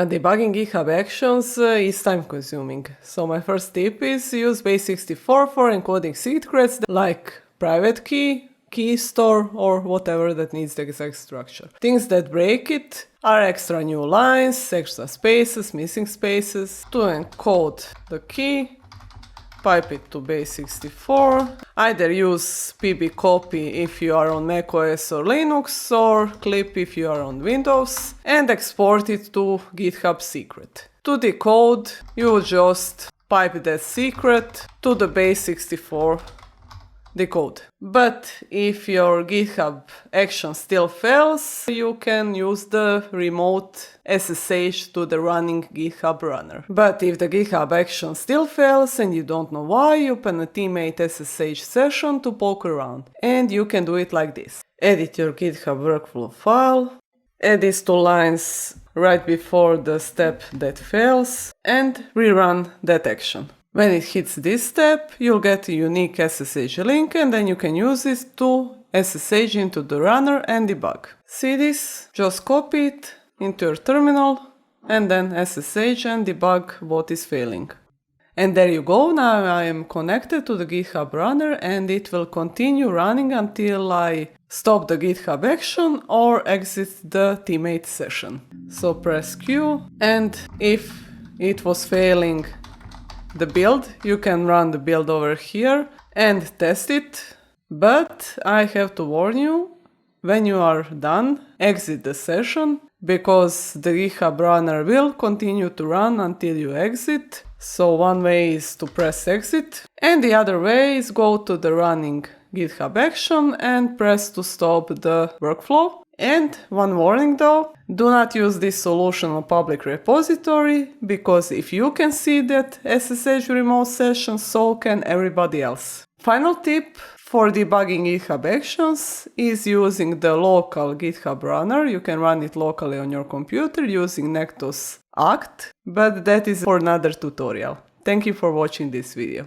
Debugging GitHub Actions is time consuming. So my first tip is use base64 for encoding secrets like private key, key store, or whatever that needs the exact structure. Things that break it are extra new lines, extra spaces, missing spaces. To encode the key, pipe it to base64. Either use pbcopy if you are on macOS or Linux, or clip if you are on Windows, and export it to GitHub secret. To decode, you just pipe that secret to the base64 decode. But if your GitHub action still fails, you can use the remote SSH to the running GitHub runner. But if the GitHub action still fails and you don't know why, open a teammate SSH session to poke around. And you can do it like this. Edit your GitHub workflow file, add these two lines right before the step that fails, and rerun that action. When it hits this step, you'll get a unique SSH link, and then you can use it to SSH into the runner and debug. See this? Just copy it into your terminal and then SSH and debug what is failing. And there you go, now I am connected to the GitHub runner and it will continue running until I stop the GitHub action or exit the teammate session. So press Q, and if it was failing the build, you can run the build over here and test it. But I have to warn you, when you are done, exit the session, because the GitHub runner will continue to run until you exit. So one way is to press exit, and the other way is go to the running GitHub action and press to stop the workflow. And one warning though, do not use this solution on public repository, because if you can see that SSH remote session, so can everybody else. Final tip for debugging GitHub Actions is using the local GitHub runner. You can run it locally on your computer using Nectos Act, but that is for another tutorial. Thank you for watching this video.